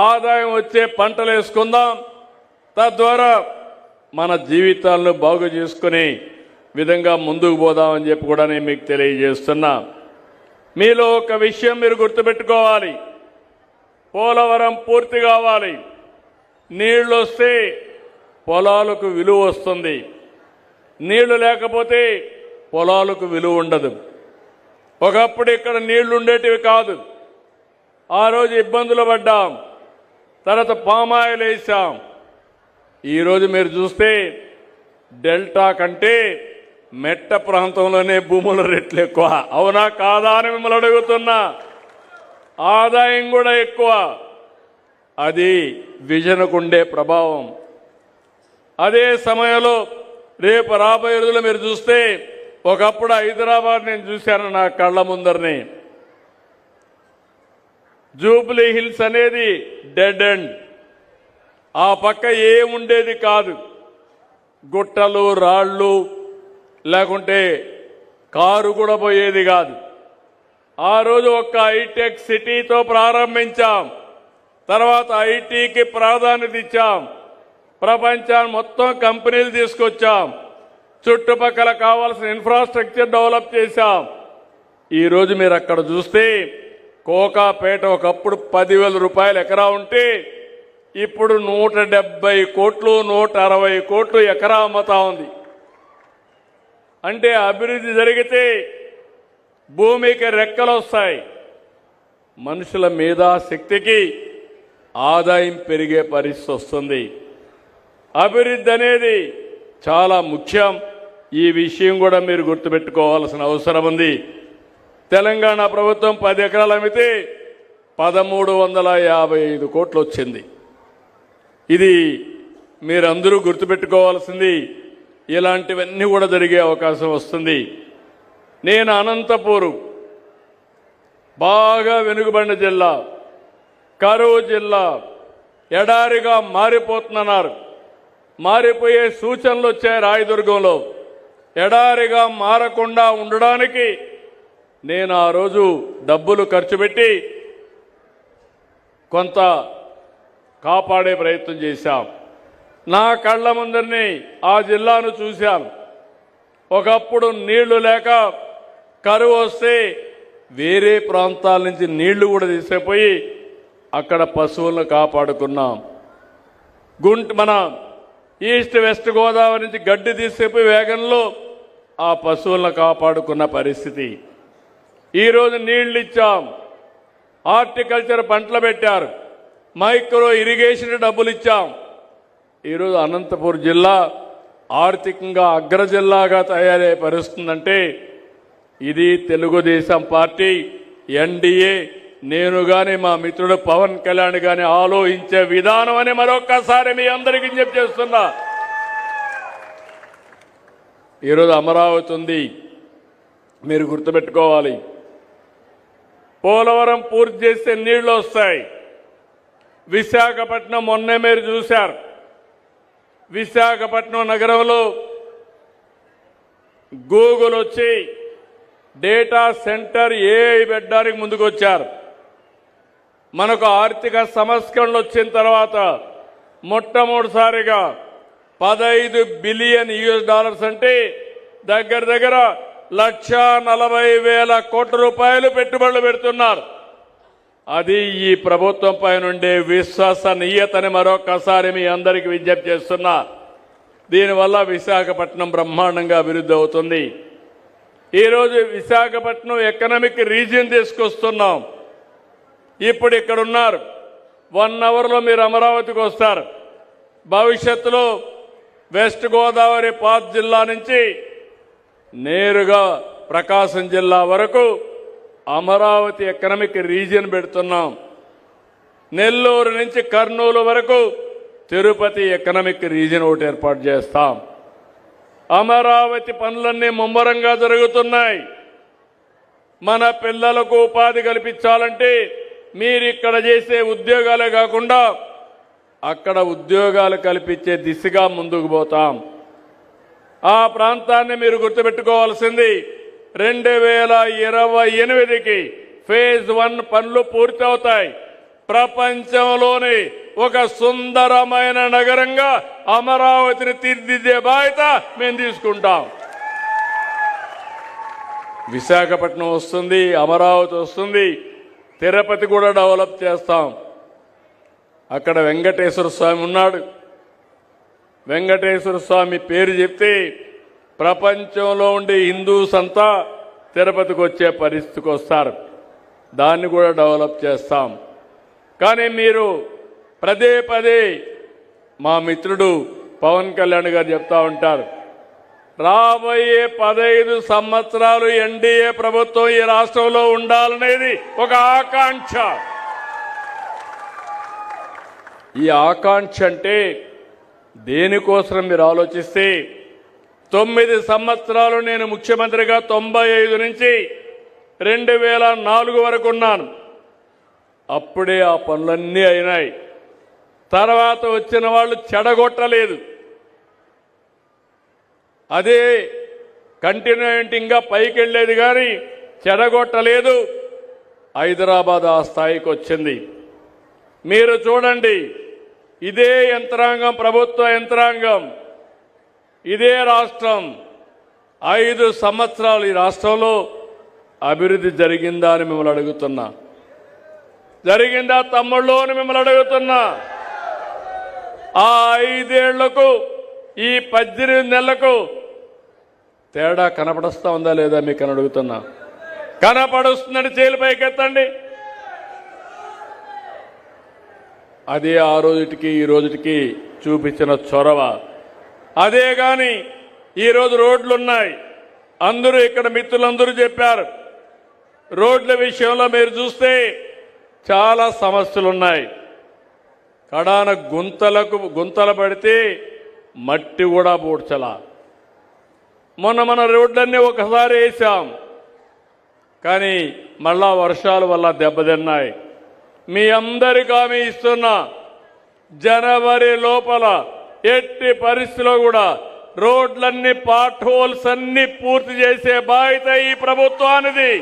ఆదాయం వచ్చే పంటలు వేసుకుందాం. తద్వారా మన జీవితాలను బాగు చేసుకునే విధంగా ముందుకు పోదామని చెప్పి కూడా నేను మీకు తెలియజేస్తున్నా. మీలో ఒక విషయం మీరు గుర్తుపెట్టుకోవాలి. పోలవరం పూర్తి కావాలి. నీళ్లు వస్తే పొలాలకు విలువ వస్తుంది. నీళ్లు లేకపోతే పొలాలకు విలువ ఉండదు. ఒకప్పుడు ఇక్కడ నీళ్లు ఉండేటివి కాదు. ఆ రోజు ఇబ్బందులు పడ్డాం. తర్వాత పామాయిల్ వేసాం. ఈరోజు మీరు చూస్తే డెల్టా కంటే మెట్ట ప్రాంతంలోనే భూముల రేట్లు ఎక్కువ. అవునా కాదా అని మిమ్మల్ని అడుగుతున్నా. ఆదాయం కూడా ఎక్కువ. అది విజన్కు ఉండే ప్రభావం. అదే సమయంలో రేపు రాబోయే రోజులు మీరు చూస్తే, ఒకప్పుడు హైదరాబాద్ నేను చూశాను నా కళ్ళ ముందరని. జూబ్లీ హిల్స్ అనేది డెడ్ ఎండ్. ఆ పక్క ఏముండేది కాదు. గుట్టలు, రాళ్ళు, లేకుంటే కారు కూడా పోయేది కాదు. ఆ రోజు ఒక్క హైటెక్ సిటీతో ప్రారంభించాం. తర్వాత ఐటీకి ప్రాధాన్యత ఇచ్చాం. ప్రపంచాన్ని మొత్తం కంపెనీలు తీసుకొచ్చాం. చుట్టుపక్కల కావాల్సిన ఇన్ఫ్రాస్ట్రక్చర్ డెవలప్ చేశాం. ఈరోజు మీరు అక్కడ చూస్తే కోకాపేట ఒకప్పుడు 10,000 రూపాయలు ఎకరా ఉంటే ఇప్పుడు 170 కోట్లు, 160 కోట్లు ఎకరా అమ్ముతా ఉంది. అంటే అభివృద్ధి జరిగితే భూమికి రెక్కలు వస్తాయి. మనుషుల మేధాశక్తికి ఆదాయం పెరిగే పరిస్థితి వస్తుంది. అభివృద్ధి అనేది చాలా ముఖ్యం. ఈ విషయం కూడా మీరు గుర్తుపెట్టుకోవాల్సిన అవసరం ఉంది. తెలంగాణ ప్రభుత్వం 10 ఎకరాలు అమ్మితే 1355 కోట్లు వచ్చింది. ఇది మీరందరూ గుర్తుపెట్టుకోవాల్సింది. ఇలాంటివన్నీ కూడా జరిగే అవకాశం వస్తుంది. నేను అనంతపూర్ బాగా వెనుకబడిన జిల్లా, కరువు జిల్లా, ఎడారిగా మారిపోతున్నారు. మారిపోయే సూచనలు వచ్చాయి. రాయదుర్గంలో ఎడారిగా మారకుండా ఉండడానికి నేను ఆ రోజు డబ్బులు ఖర్చు పెట్టి కొంత కాపాడే ప్రయత్నం చేశాం. నా కళ్ళ ముందరిని ఆ జిల్లాను చూశాను. ఒకప్పుడు నీళ్లు లేక కరువు వస్తే వేరే ప్రాంతాల నుంచి నీళ్లు కూడా తీసుకుపోయి అక్కడ పశువులను కాపాడుకున్నాం. మన ఈస్ట్ వెస్ట్ గోదావరి నుంచి గడ్డి తీసుకుపోయి వేగంలో ఆ పశువులను కాపాడుకున్న పరిస్థితి. ఈరోజు నీళ్లు ఇచ్చాం. హార్టికల్చర్ పంటలు పెట్టారు. మైక్రో ఇరిగేషన్ డబ్బులు ఇచ్చాం. ఈరోజు అనంతపూర్ జిల్లా ఆర్థికంగా అగ్ర జిల్లాగా తయారయ్యే పరిస్థితుందంటే ఇది తెలుగుదేశం పార్టీ, ఎన్డీఏ, నేను గాని మా మిత్రుడు పవన్ కళ్యాణ్ గాని ఆలోచించే విధానం అని మరొక్కసారి మీ అందరికీ చేస్తున్నా. ఈరోజు అమరావతి ఉంది. మీరు గుర్తుపెట్టుకోవాలి. పోలవరం పూర్తి చేస్తే నీళ్లు వస్తాయి. విశాఖపట్నం మొన్నే మీరు చూశారు. విశాఖపట్నం నగరంలో గూగుల్ వచ్చి డేటా సెంటర్ ఏఐ పెట్టడానికి ముందుకు వచ్చారు. మనకు ఆర్థిక సంస్కరణలు వచ్చిన తర్వాత మొట్టమొదటిసారిగా $15 బిలియన్ అంటే దగ్గర దగ్గర 1,40,000 కోట్ల రూపాయలు పెట్టుబడులు పెడుతున్నారు. అది ఈ ప్రభుత్వం పైన ఉండే విశ్వసనీయతని మరొకసారి మీ అందరికీ విజ్ఞప్తి చేస్తున్నా. దీనివల్ల విశాఖపట్నం బ్రహ్మాండంగా అభివృద్ధి అవుతుంది. ఈరోజు విశాఖపట్నం ఎకనామిక్ రీజియన్ తీసుకొస్తున్నాం. ఇప్పుడు ఇక్కడ ఉన్నారు. 1 అవర్లో మీరు అమరావతికి వస్తారు. భవిష్యత్తులో వెస్ట్ గోదావరి పాత జిల్లా నుంచి నేరుగా ప్రకాశం జిల్లా వరకు అమరావతి ఎకనామిక్ రీజియన్ పెడుతున్నాం. నెల్లూరు నుంచి కర్నూలు వరకు తిరుపతి ఎకనామిక్ రీజియన్ ఒకటి ఏర్పాటు చేస్తాం. అమరావతి పనులన్నీ ముమ్మరంగా జరుగుతున్నాయి. మన పిల్లలకు ఉపాధి కల్పించాలంటే మీరు ఇక్కడ చేసే ఉద్యోగాలే కాకుండా అక్కడ ఉద్యోగాలు కల్పించే దిశగా ముందుకు పోతాం. ఆ ప్రాంతాన్ని మీరు గుర్తుపెట్టుకోవాల్సింది 2028కి ఫేజ్ 1 పనులు పూర్తవుతాయి. ప్రపంచంలోని ఒక సుందరమైన నగరంగా అమరావతిని తీర్చిదిద్దే బాధ్యత మేము తీసుకుంటాం. విశాఖపట్నం వస్తుంది, అమరావతి వస్తుంది, తిరుపతి కూడా డెవలప్ చేస్తాం. అక్కడ వెంకటేశ్వర స్వామి ఉన్నాడు. వెంకటేశ్వర స్వామి పేరు చెప్తే ప్రపంచంలో ఉండే హిందూస్ అంతా తిరుపతికి వచ్చే పరిస్థితికి వస్తారు. దాన్ని కూడా డెవలప్ చేస్తాం. కానీ మీరు పదే పదే మా మిత్రుడు పవన్ కళ్యాణ్ గారు చెప్తా ఉంటారు, రాబోయే 15 సంవత్సరాలు ఎన్డీఏ ప్రభుత్వం ఈ రాష్ట్రంలో ఉండాలనేది ఒక ఆకాంక్ష. ఈ ఆకాంక్ష అంటే దేనికోసం మీరు ఆలోచిస్తే 9 సంవత్సరాలు నేను ముఖ్యమంత్రిగా 95 నుంచి 2004 వరకు ఉన్నాను. అప్పుడే ఆ పనులన్నీ అయినాయి. తర్వాత వచ్చిన వాళ్ళు చెడగొట్టలేదు. అదే కంటిన్యూయింగ్గా పైకి వెళ్ళేది కానీ చెడగొట్టలేదు. హైదరాబాద్ ఆ స్థాయికి వచ్చింది. మీరు చూడండి, ఇదే యంత్రాంగం, ప్రభుత్వ యంత్రాంగం, ఇదే రాష్ట్రం 5 సంవత్సరాలు ఈ రాష్ట్రంలో అభివృద్ధి జరిగిందా అని మిమ్మల్ని అడుగుతున్నా. జరిగిందా తమ్ముళ్ళు అని మిమ్మల్ని అడుగుతున్నా. ఆ 5 ఏళ్లకు ఈ 18 నెలలకు తేడా కనపడుస్తా ఉందా లేదా మీకు అని అడుగుతున్నా. కనపడుస్తుందని చేతులు పైకెత్తండి. అదే ఆ రోజుటికి ఈ రోజుటికి చూపించిన చొరవ. అదే గాని ఈరోజు రోడ్లున్నాయి. అందరూ ఇక్కడ మిత్రులందరూ చెప్పారు, రోడ్ల విషయంలో మీరు చూస్తే చాలా సమస్యలున్నాయి. కడాన గుంతలు పడితే మట్టి కూడా పూడ్చలా. మన రోడ్లన్నీ ఒకసారి వేసాం, కానీ మళ్ళా వర్షాల వల్ల దెబ్బతిన్నాయి. మీ అందరికీ హామీ ఇస్తున్నా, జనవరి లోపల ఎట్టి పరిస్థితిలో కూడా రోడ్లన్నీ పార్ట్ హోల్స్ అన్ని పూర్తి చేసే బాధ్యత ఈ ప్రభుత్వానిది.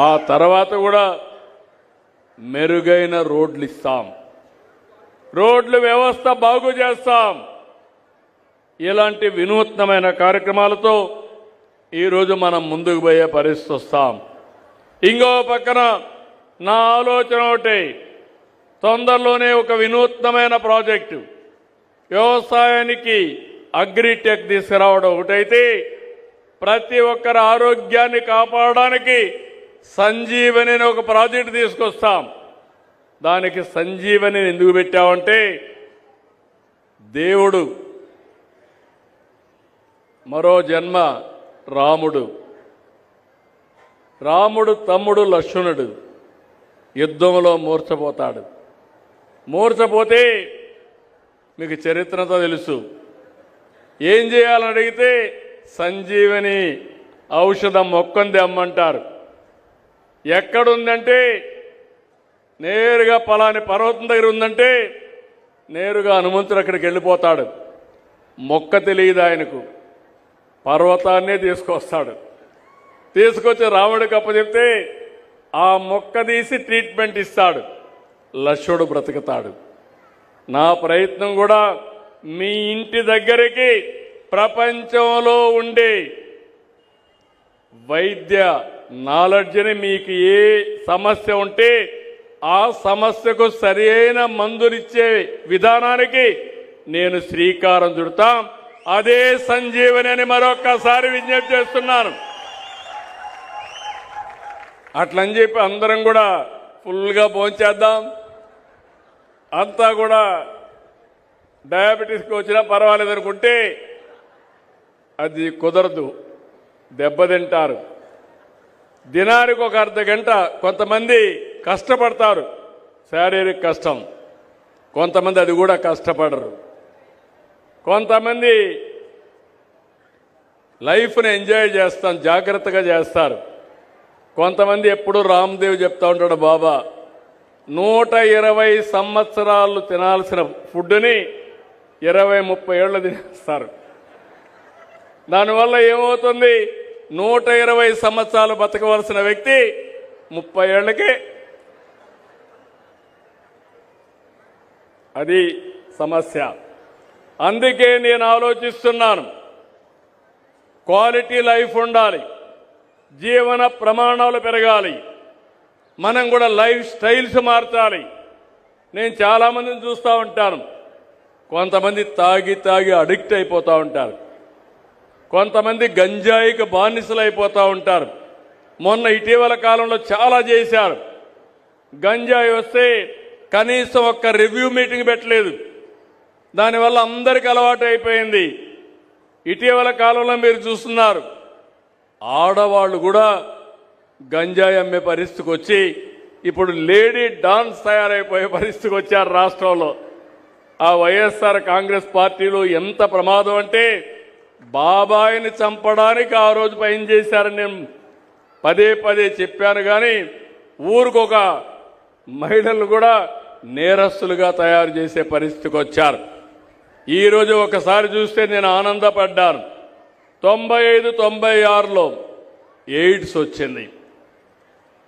ఆ తర్వాత కూడా మెరుగైన రోడ్లు ఇస్తాం, రోడ్ల వ్యవస్థ బాగు చేస్తాం. ఇలాంటి వినూత్నమైన కార్యక్రమాలతో ఈరోజు మనం ముందుకు పోయే పరిస్థితి వస్తాం. ఇంకో పక్కన నా ఆలోచన ఒకటి, తొందరలోనే ఒక వినూత్నమైన ప్రాజెక్టు వ్యవసాయానికి అగ్రిటెక్ తీసుకురావడం ఒకటైతే, ప్రతి ఒక్కరి ఆరోగ్యాన్ని కాపాడడానికి సంజీవని అనే ఒక ప్రాజెక్టు తీసుకొస్తాం. దానికి సంజీవని ఎందుకు పెట్టామంటే, దేవుడు మరో జన్మ రాముడు తమ్ముడు లక్ష్మణుడు యుద్ధంలో మూర్ఛపోతాడు. మూర్ఛపోతే మీకు చరిత్రతో తెలుసు. ఏం చేయాలని అడిగితే సంజీవని ఔషధం మొక్కంది అమ్మంటారు. ఎక్కడుందంటే నేరుగా పలాని పర్వతం దగ్గర ఉందంటే నేరుగా హనుమంతుడు అక్కడికి వెళ్ళిపోతాడు. మొక్క తెలియదు ఆయనకు, పర్వతాన్నే తీసుకొస్తాడు. తీసుకొచ్చి రాముడికి అప్పచెప్తే ఆ మొక్క తీసి ట్రీట్మెంట్ ఇస్తాడు. లక్ష్మణుడు బ్రతుకుతాడు. నా ప్రయత్నం కూడా మీ ఇంటి దగ్గరికి ప్రపంచంలో ఉండే వైద్య నాలెడ్జ్ని, మీకు ఏ సమస్య ఉంటే ఆ సమస్యకు సరి అయిన మందునిచ్చే విధానానికి నేను శ్రీకారం చుడతాం. అదే సంజీవని అని మరొక్కసారి విజ్ఞప్తి చేస్తున్నాను. అట్లని చెప్పి అందరం కూడా ఫుల్గా భోంచేద్దాం, అంతా కూడా డయాబెటీస్కి వచ్చినా పర్వాలేదు అనుకుంటే అది కుదరదు, దెబ్బతింటారు. దినానికి ఒక అర్ధ గంట కొంతమంది కష్టపడతారు, శారీరక కష్టం, కొంతమంది అది కూడా కష్టపడరు, కొంతమంది లైఫ్ని ఎంజాయ్ చేస్తాం జాగ్రత్తగా చేస్తారు, కొంతమంది ఎప్పుడు రామ్దేవ్ చెప్తా ఉంటాడు, బాబా 120 సంవత్సరాలు తినాల్సిన ఫుడ్ని 20-30 ఏళ్ళు తినేస్తారు. దానివల్ల ఏమవుతుంది, 120 సంవత్సరాలు బతకవలసిన వ్యక్తి 30 ఏళ్లకే. అది సమస్య. అందుకే నేను ఆలోచిస్తున్నాను, క్వాలిటీ లైఫ్ ఉండాలి, జీవన ప్రమాణాలు పెరగాలి, మనం కూడా లైఫ్ స్టైల్స్ మార్చాలి. నేను చాలామందిని చూస్తూ ఉంటాను, కొంతమంది తాగి తాగి అడిక్ట్ అయిపోతూ ఉంటారు, కొంతమంది గంజాయికి బానిసలు అయిపోతూ ఉంటారు. మొన్న ఇటీవల కాలంలో చాలా చేశారు. గంజాయి వస్తే కనీసం ఒక్క రివ్యూ మీటింగ్ పెట్టలేదు, దానివల్ల అందరికీ అలవాటు అయిపోయింది. ఇటీవల కాలంలో మీరు చూస్తున్నారు, ఆడవాళ్ళు కూడా గంజాయి అమ్మే పరిస్థితికి వచ్చి ఇప్పుడు లేడీ డాన్స్ తయారైపోయే పరిస్థితికి వచ్చారు రాష్ట్రంలో. ఆ వైఎస్ఆర్ కాంగ్రెస్ పార్టీలో ఎంత ప్రమాదం అంటే, బాబాయిని చంపడానికి ఆ రోజు పైన చేశారని నేను పదే పదే చెప్పాను, కానీ ఊరికొక మహిళలు కూడా నేరస్తులుగా తయారు చేసే పరిస్థితికి వచ్చారు. ఈరోజు ఒకసారి చూస్తే నేను ఆనందపడ్డాను. 95-96లో ఎయిడ్స్ వచ్చింది.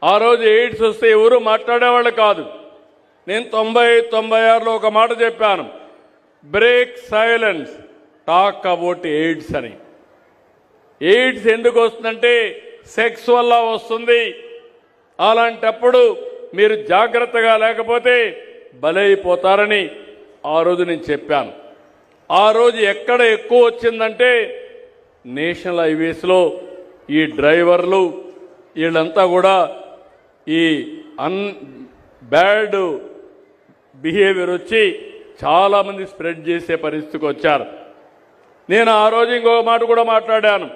ఆ రోజు ఎయిడ్స్ వస్తే ఎవరు మాట్లాడేవాళ్ళు కాదు. నేను 95-96లో ఒక మాట చెప్పాను, break silence, talk about AIDS అని. ఎయిడ్స్ ఎందుకు వస్తుందంటే సెక్స్ వల్ల వస్తుంది. అలాంటప్పుడు మీరు జాగ్రత్తగా లేకపోతే బలైపోతారని ఆ రోజు నేను చెప్పాను. ఆ రోజు ఎక్కడ ఎక్కువ వచ్చిందంటే నేషనల్ హైవేస్లో ఈ డ్రైవర్లు వీళ్ళంతా కూడా ఈ బ్యాడ్ బిహేవియర్ వచ్చి చాలామంది స్ప్రెడ్ చేసే పరిస్థితికి వచ్చారు. నేను ఆ రోజు ఇంకొక మాట కూడా మాట్లాడాను,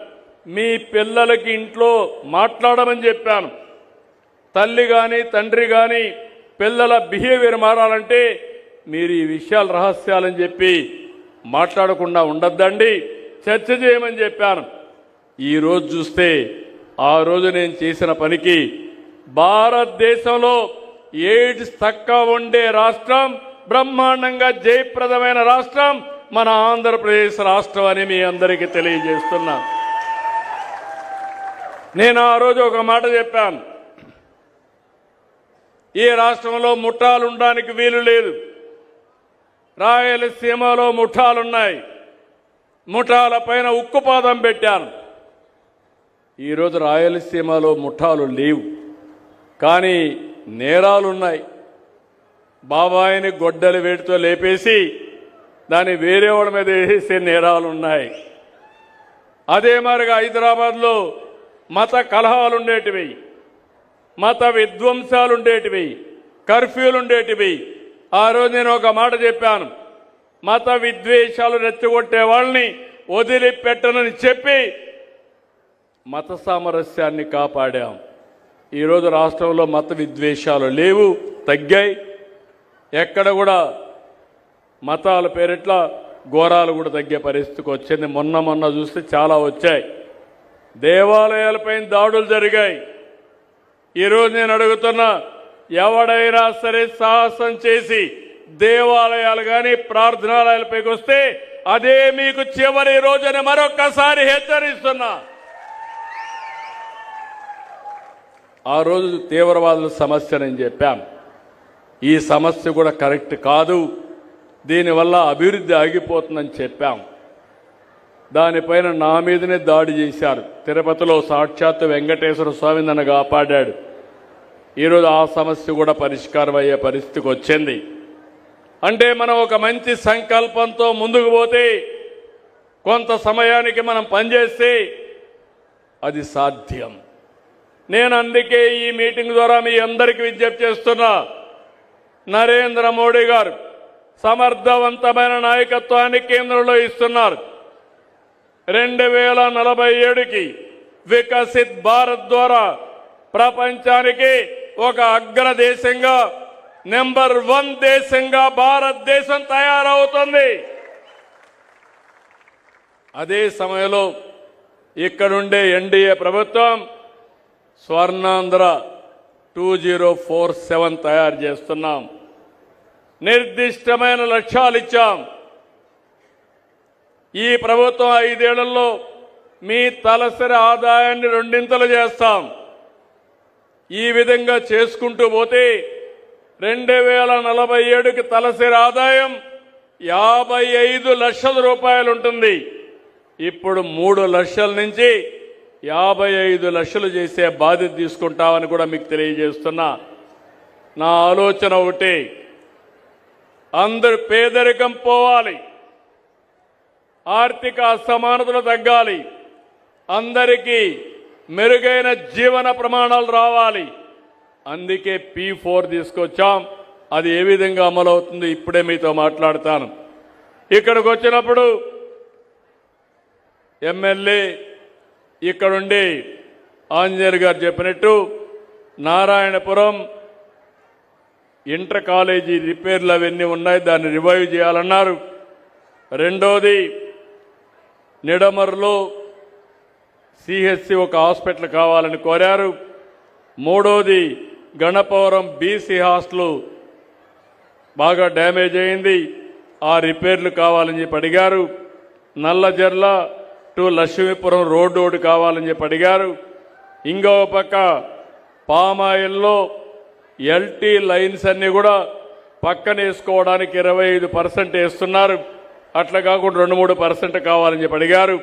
మీ పిల్లలకి ఇంట్లో మాట్లాడమని చెప్పాను. తల్లి కానీ తండ్రి కానీ పిల్లల బిహేవియర్ మారాలంటే మీరు ఈ విషయాలు రహస్యాలని చెప్పి మాట్లాడకుండా ఉండద్దండి, చర్చ చేయమని చెప్పాను. ఈరోజు చూస్తే ఆ రోజు నేను చేసిన పనికి భారతదేశంలో ఎయిడ్స్ తక్కువ ఉండే రాష్ట్రం, బ్రహ్మాండంగా జయప్రదమైన రాష్ట్రం మన ఆంధ్రప్రదేశ్ రాష్ట్రం అని మీ అందరికీ తెలియజేస్తున్నా. నేను ఆ రోజు ఒక మాట చెప్పాను, ఈ రాష్ట్రంలో ముఠాలు ఉండడానికి వీలు లేదు. రాయలసీమలో ముఠాలున్నాయి, ముఠాల పైన ఉక్కుపాదం పెట్టాను. ఈరోజు రాయలసీమలో ముఠాలు లేవు, కానీ నేరాలున్నాయి. బాబాయిని గొడ్డలి వేడితో లేపేసి దాన్ని వేరే వాళ్ళ మీద వేసే నేరాలున్నాయి. అదే మరిగా హైదరాబాద్లో మత కలహాలుండేటివి, మత విధ్వంసాలుండేటివి, కర్ఫ్యూలుండేటివి. ఆ రోజు నేను ఒక మాట చెప్పాను, మత విద్వేషాలు రెచ్చగొట్టే వాళ్ళని వదిలిపెట్టనని చెప్పి మత సామరస్యాన్ని కాపాడాం. ఈరోజు రాష్ట్రంలో మత విద్వేషాలు లేవు, తగ్గాయి. ఎక్కడ కూడా మతాల పేరిట్ల ఘోరాలు కూడా తగ్గే పరిస్థితికి వచ్చింది. మొన్న చూస్తే చాలా వచ్చాయి. దేవాలయాలపైన దాడులు జరిగాయి. ఈరోజు నేను అడుగుతున్నా, ఎవడైనా సరే సాహసం చేసి దేవాలయాలు కానీ ప్రార్థనాలయాలపైకి వస్తే అదే మీకు చివరి రోజుని మరొక్కసారి హెచ్చరిస్తున్నా. ఆ రోజు తీవ్రవాదుల సమస్య నేను చెప్పాను, ఈ సమస్య కూడా కరెక్ట్ కాదు, దీనివల్ల అభివృద్ధి ఆగిపోతుందని చెప్పాం. దానిపైన నా మీదనే దాడి చేశారు. తిరుపతిలో సాక్షాత్తు వెంకటేశ్వర స్వామి నన్ను కాపాడాడు. ఈరోజు ఆ సమస్య కూడా పరిష్కారం అయ్యే పరిస్థితికి వచ్చింది. అంటే మనం ఒక మంచి సంకల్పంతో ముందుకు పోతే, కొంత సమయానికి మనం పనిచేస్తే అది సాధ్యం. నేను అందుకే ఈ మీటింగ్ ద్వారా మీ అందరికీ విజ్ఞప్తి చేస్తున్నా, నరేంద్ర మోడీ గారు సమర్థవంతమైన నాయకత్వాన్ని కేంద్రంలో ఇస్తున్నారు. 2047కి వికసిత్ భారత్ ద్వారా ప్రపంచానికి ఒక అగ్రదేశంగా నెంబర్ 1 దేశంగా భారతదేశం తయారవుతుంది. అదే సమయంలో ఇక్కడుండే ఎన్డీఏ ప్రభుత్వం స్వర్ణాంధ్ర 2047 తయారు చేస్తున్నాం. నిర్దిష్టమైన లక్ష్యాలు ఇచ్చాం. ఈ ప్రభుత్వం 5 ఏళ్లలో మీ తలసరి ఆదాయాన్ని 2 చేస్తాం. ఈ విధంగా చేసుకుంటూ పోతే 2047కి తలసరి ఆదాయం 55 లక్షల రూపాయలు ఉంటుంది. ఇప్పుడు 3 లక్షల నుంచి 55 లక్షలు చేసే బాధ్యత తీసుకుంటామని కూడా మీకు తెలియజేస్తున్నా. నా ఆలోచన ఒకటి, అందరు పేదరికం పోవాలి, ఆర్థిక అసమానతలు తగ్గాలి, అందరికీ మెరుగైన జీవన ప్రమాణాలు రావాలి. అందుకే P4 తీసుకొచ్చాం. అది ఏ విధంగా అమలవుతుందో ఇప్పుడే మీతో మాట్లాడతాను. ఇక్కడికి వచ్చినప్పుడు ఎమ్మెల్యే ఇక్కడుండి ఆంజనేయులు గారు చెప్పినట్టు నారాయణపురం ఇంటర్ కాలేజీ రిపేర్లు అవన్నీ ఉన్నాయి, దాన్ని రివైవ్ చేయాలన్నారు. రెండోది నిడమర్లో CHC ఒక హాస్పిటల్ కావాలని కోరారు. మూడోది గణపవరం బీసీ హాస్టల్ బాగా డ్యామేజ్ అయింది, ఆ రిపేర్లు కావాలని చెప్పి అడిగారు. నల్లజర్ల టు లక్ష్మీపురం రోడ్డు ఒకటి కావాలని చెప్పి అడిగారు. ఇంకో పక్క పామాయిల్లో LT లైన్స్ అన్ని కూడా పక్కన వేసుకోవడానికి 25% వేస్తున్నారు. అట్లా కాకుండా 2-3% కావాలని చెప్పి అడిగారు.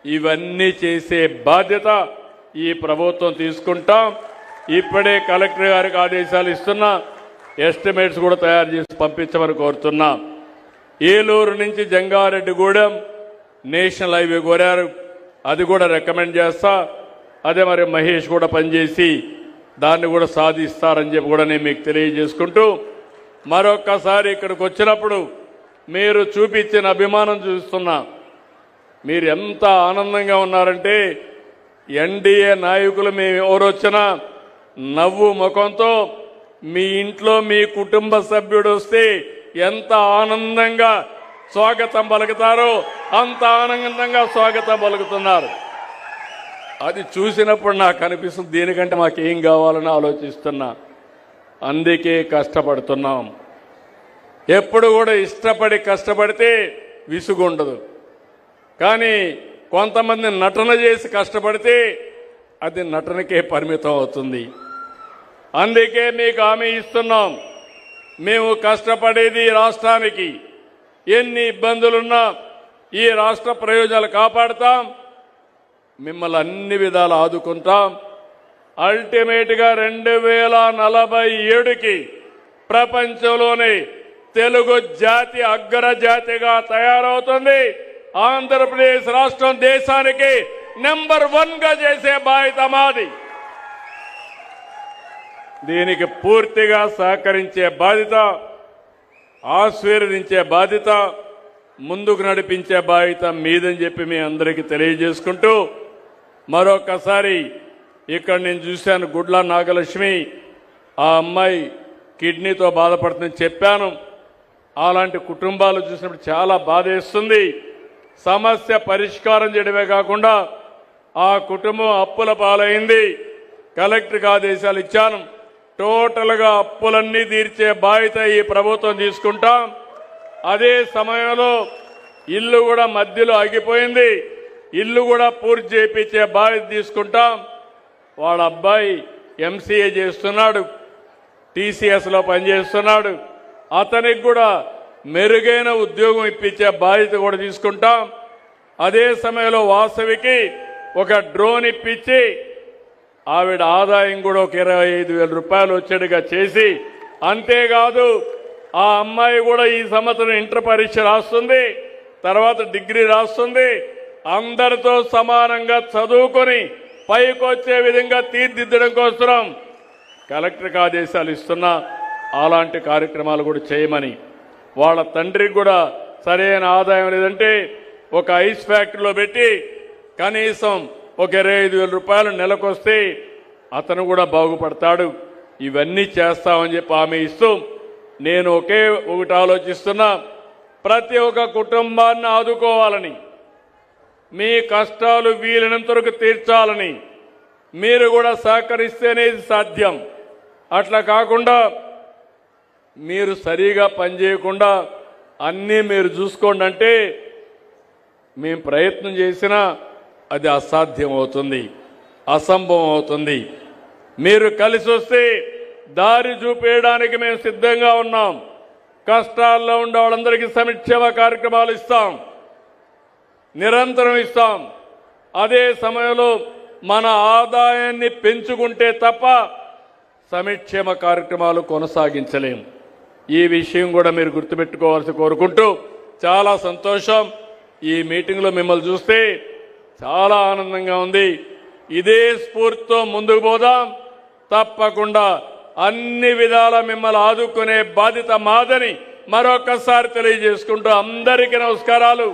ఇవన్నీ చేసే బాధ్యత ఈ ప్రభుత్వం తీసుకుంటాం. ఇప్పుడే కలెక్టర్ గారికి ఆదేశాలు ఇస్తున్నా, ఎస్టిమేట్స్ కూడా తయారు చేసి పంపించమని కోరుతున్నా. ఏలూరు నుంచి జంగారెడ్డిగూడెం నేషనల్ హైవే కోరారు, అది కూడా రికమెండ్ చేస్తా. అదే మరి మహేష్ కూడా పనిచేసి దాన్ని కూడా సాధిస్తారని చెప్పి కూడా నేను మీకు తెలియజేసుకుంటూ, మరొక్కసారి ఇక్కడికి వచ్చినప్పుడు మీరు చూపించిన అభిమానం చూస్తున్నా. మీరు ఎంత ఆనందంగా ఉన్నారంటే ఎన్డీఏ నాయకులు మేము ఎవరు వచ్చినా నవ్వు ముఖంతో మీ ఇంట్లో మీ కుటుంబ సభ్యుడు వస్తే ఎంత ఆనందంగా స్వాగతం పలుకుతారో అంత ఆనందంగా స్వాగతం పలుకుతున్నారు. అది చూసినప్పుడు నాకు అనిపిస్తుంది దీనికంటే మాకేం కావాలని ఆలోచిస్తున్నా. అందుకే కష్టపడుతున్నాం. ఎప్పుడు కూడా ఇష్టపడి కష్టపడితే విసుగుండదు, కానీ కొంతమంది నటన చేసి కష్టపడితే అది నటనకే పరిమితం అవుతుంది. అందుకే మీకు హామీ ఇస్తున్నాం, మేము కష్టపడేది రాష్ట్రానికి. ఎన్ని ఇబ్బందులున్నా ఈ రాష్ట్ర ప్రయోజనాలు కాపాడుతాం, మిమ్మల్ని అన్ని విధాలు ఆదుకుంటాం. అల్టిమేట్గా 2047కి ప్రపంచంలోనే తెలుగు జాతి అగ్రజాతిగా తయారవుతుంది. ఆంధ్రప్రదేశ్ రాష్ట్రం దేశానికి నెంబర్ 1గా చేసే బాధ్యత మాది. దీనికి పూర్తిగా సహకరించే బాధ్యత, ఆశీర్వదించే బాధ్యత, ముందుకు నడిపించే బాధ్యత మీదని చెప్పి మీ అందరికీ తెలియజేసుకుంటూ, మరొకసారి ఇక్కడ నేను చూశాను గుడ్ల నాగలక్ష్మి, ఆ అమ్మాయి కిడ్నీతో బాధపడుతుందని చెప్పాను. అలాంటి కుటుంబాలు చూసినప్పుడు చాలా బాధేస్తుంది. సమస్య పరిష్కారం చేయడమే కాకుండా ఆ కుటుంబం అప్పుల పాలైంది. కలెక్టర్కి ఆదేశాలు ఇచ్చాను, టోటల్గా అప్పులన్నీ తీర్చే బాధ్యత ఈ ప్రభుత్వం తీసుకుంటాం. అదే సమయంలో ఇల్లు కూడా మధ్యలో ఆగిపోయింది, ఇల్లు కూడా పూర్తి చేయించే బాధ్యత తీసుకుంటాం. వాళ్ళ అబ్బాయి MCA చేస్తున్నాడు, TCSలో పనిచేస్తున్నాడు, అతనికి కూడా మెరుగైన ఉద్యోగం ఇప్పించే బాధ్యత కూడా తీసుకుంటాం. అదే సమయంలో వాసవికి ఒక డ్రోన్ ఇప్పించి ఆవిడ ఆదాయం కూడా ఒక 25,000 రూపాయలు వచ్చేట్టుగా చేసి, అంతేకాదు ఆ అమ్మాయి కూడా ఈ సంవత్సరం ఇంటర్ పరీక్ష రాస్తుంది, తర్వాత డిగ్రీ రాస్తుంది. అందరితో సమానంగా చదువుకొని పైకి వచ్చే విధంగా తీర్చిదిద్దడం కోసం కలెక్టర్కి ఆదేశాలు ఇస్తున్నా. అలాంటి కార్యక్రమాలు కూడా చేయమని. వాళ్ళ తండ్రికి కూడా సరైన ఆదాయం లేదంటే ఒక ఐస్ ఫ్యాక్టరీలో పెట్టి కనీసం ఒక 25,000 రూపాయలు నెలకొస్తే అతను కూడా బాగుపడతాడు. ఇవన్నీ చేస్తామని చెప్పి హామీ ఇస్తూ నేను ఒకటి ఆలోచిస్తున్నా, ప్రతి ఒక్క కుటుంబాన్ని ఆదుకోవాలని, మీ కష్టాలు వీలైనంత వరకు తీర్చాలని మీరు కూడా సహకరిస్తేనే ఇది సాధ్యం. అట్లా కాకుండా మీరు సరిగా పనిచేయకుండా అన్నీ మీరు చూసుకోండి అంటే మేము ప్రయత్నం చేసినా అది అసాధ్యం అవుతుంది, అసంభవం అవుతుంది. మీరు కలిసి వస్తే దారి చూపేయడానికి మేము సిద్ధంగా ఉన్నాం. కష్టాల్లో ఉండే వాళ్ళందరికీ సంక్షేమ కార్యక్రమాలు ఇస్తాం, నిరంతరం ఇస్తాం. అదే సమయంలో మన ఆదాయాన్ని పెంచుకుంటే తప్ప సంక్షేమ కార్యక్రమాలు కొనసాగించలేం. ఈ విషయం కూడా మీరు గుర్తుపెట్టుకోవాల్సి కోరుకుంటూ చాలా సంతోషం. ఈ మీటింగ్లో మిమ్మల్ని చూస్తే చాలా ఆనందంగా ఉంది. ఇదే స్ఫూర్తితో ముందుకు పోదాం. తప్పకుండా అన్ని విధాల మిమ్మల్ని ఆదుకునే బాధ్యత మాదని మరొకసారి తెలియజేసుకుంటూ అందరికీ నమస్కారాలు.